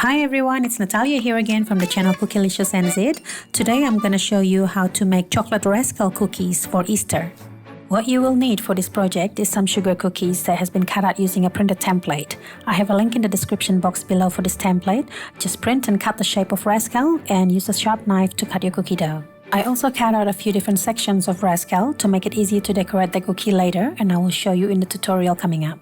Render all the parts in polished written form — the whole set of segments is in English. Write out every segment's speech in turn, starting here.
Hi everyone, it's Natalia here again from the channel Cookylicious NZ. Today I'm going to show you how to make Chocolate Rascal Cookies for Easter. What you will need for this project is some sugar cookies that has been cut out using a printed template. I have a link in the description box below for this template. Just print and cut the shape of Rascal and use a sharp knife to cut your cookie dough. I also cut out a few different sections of Rascal to make it easier to decorate the cookie later, and I will show you in the tutorial coming up.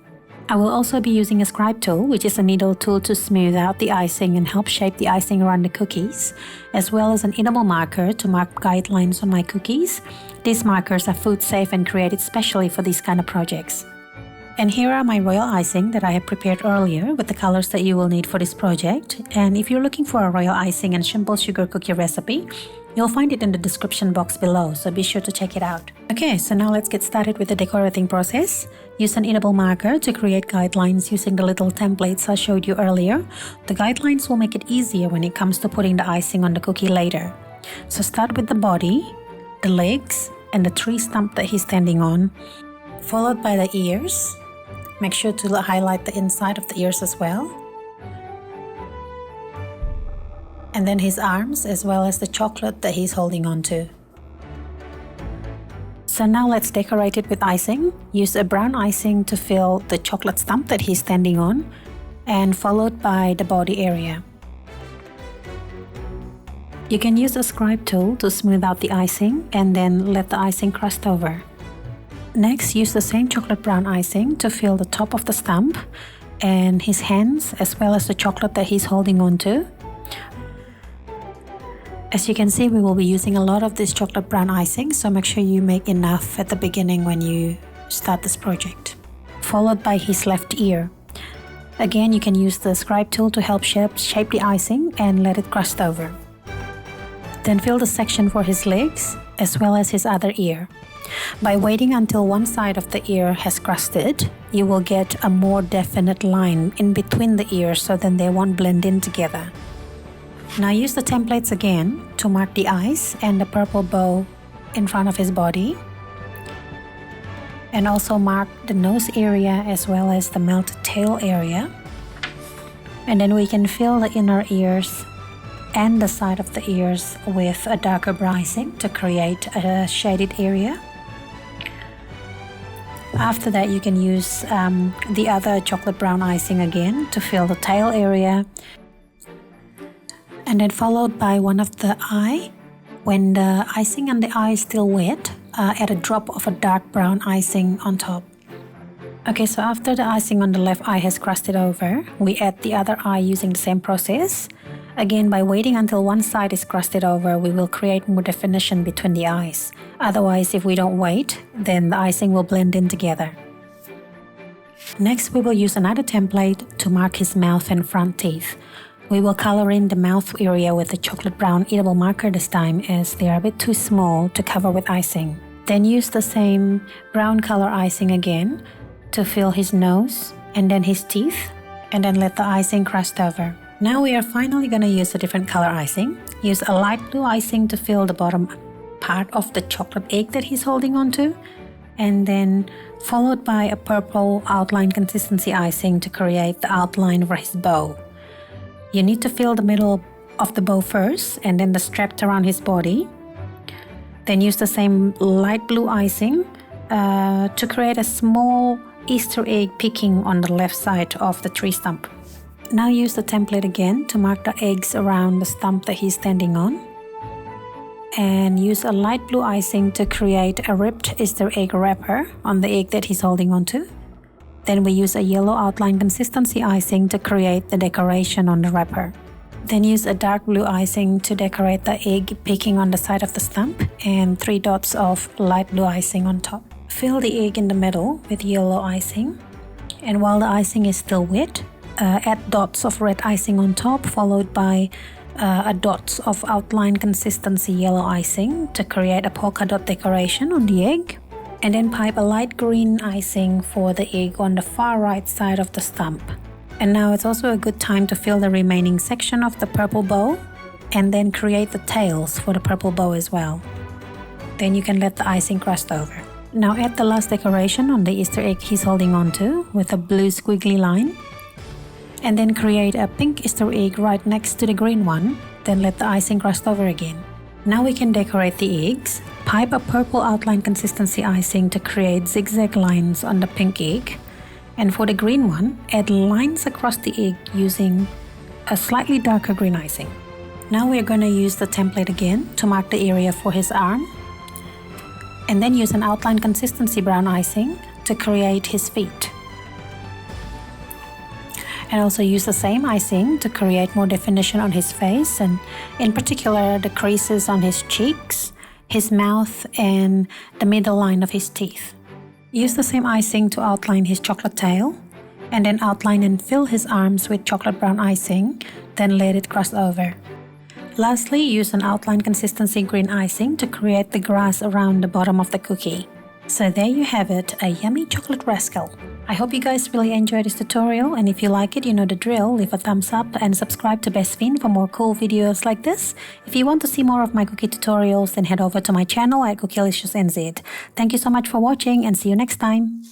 I will also be using a Scribe tool, which is a needle tool to smooth out the icing and help shape the icing around the cookies, as well as an eatable marker to mark guidelines on my cookies. These markers are food safe and created specially for these kind of projects. And here are my royal icing that I have prepared earlier with the colors that you will need for this project. And if you're looking for a royal icing and simple sugar cookie recipe, you'll find it in the description box below, so be sure to check it out. Okay, so now let's get started with the decorating process. Use an eatable marker to create guidelines using the little templates I showed you earlier. The guidelines will make it easier when it comes to putting the icing on the cookie later. So start with the body, the legs, and the tree stump that he's standing on, followed by the ears. Make sure to highlight the inside of the ears as well. And then his arms, as well as the chocolate that he's holding on to. So now let's decorate it with icing. Use a brown icing to fill the chocolate stump that he's standing on, and followed by the body area. You can use a Scribe tool to smooth out the icing and then let the icing crust over. Next, use the same chocolate brown icing to fill the top of the stump and his hands, as well as the chocolate that he's holding on to. As you can see, we will be using a lot of this chocolate brown icing, so make sure you make enough at the beginning when you start this project. Followed by his left ear. Again, you can use the Scribe tool to help shape the icing and let it crust over. Then fill the section for his legs, as well as his other ear. By waiting until one side of the ear has crusted, you will get a more definite line in between the ears, so then they won't blend in together. Now use the templates again to mark the eyes and the purple bow in front of his body. And also mark the nose area as well as the melted tail area. And then we can fill the inner ears and the side of the ears with a darker brown icing to create a shaded area. After that, you can use the other chocolate brown icing again to fill the tail area. And then followed by one of the eye. When the icing on the eye is still wet, add a drop of a dark brown icing on top. Okay, so after the icing on the left eye has crusted over, we add the other eye using the same process. Again, by waiting until one side is crusted over, we will create more definition between the eyes. Otherwise, if we don't wait, then the icing will blend in together. Next, we will use another template to mark his mouth and front teeth. We will color in the mouth area with a chocolate brown eatable marker this time, as they are a bit too small to cover with icing. Then use the same brown color icing again to fill his nose and then his teeth, and then let the icing crust over. Now we are finally going to use a different color icing. Use a light blue icing to fill the bottom part of the chocolate egg that he's holding on to, and then followed by a purple outline consistency icing to create the outline for his bow. You need to fill the middle of the bow first, and then the strap around his body. Then use the same light blue icing to create a small Easter egg picking on the left side of the tree stump. Now use the template again to mark the eggs around the stump that he's standing on. And use a light blue icing to create a ribbed Easter egg wrapper on the egg that he's holding on to. Then we use a yellow outline consistency icing to create the decoration on the wrapper. Then use a dark blue icing to decorate the egg picking on the side of the stump, and 3 dots of light blue icing on top. Fill the egg in the middle with yellow icing, and while the icing is still wet, add dots of red icing on top, followed by a dots of outline consistency yellow icing to create a polka dot decoration on the egg. And then pipe a light green icing for the egg on the far right side of the stump. And now it's also a good time to fill the remaining section of the purple bow, and then create the tails for the purple bow as well. Then you can let the icing crust over. Now add the last decoration on the Easter egg he's holding on to with a blue squiggly line. And then create a pink Easter egg right next to the green one, then let the icing crust over again. Now we can decorate the eggs. Pipe a purple outline consistency icing to create zigzag lines on the pink egg. And for the green one, add lines across the egg using a slightly darker green icing. Now we're going to use the template again to mark the area for his arm. And then use an outline consistency brown icing to create his feet. And also use the same icing to create more definition on his face, and in particular the creases on his cheeks, his mouth, and the middle line of his teeth. Use the same icing to outline his chocolate tail, and then outline and fill his arms with chocolate brown icing, then let it crust over. Lastly, use an outline consistency green icing to create the grass around the bottom of the cookie. So there you have it, a yummy chocolate rascal. I hope you guys really enjoyed this tutorial, and if you like it, you know the drill, leave a thumbs up and subscribe to Best Fiend for more cool videos like this. If you want to see more of my cookie tutorials, then head over to my channel at CookieLiciousNZ. Thank you so much for watching and see you next time.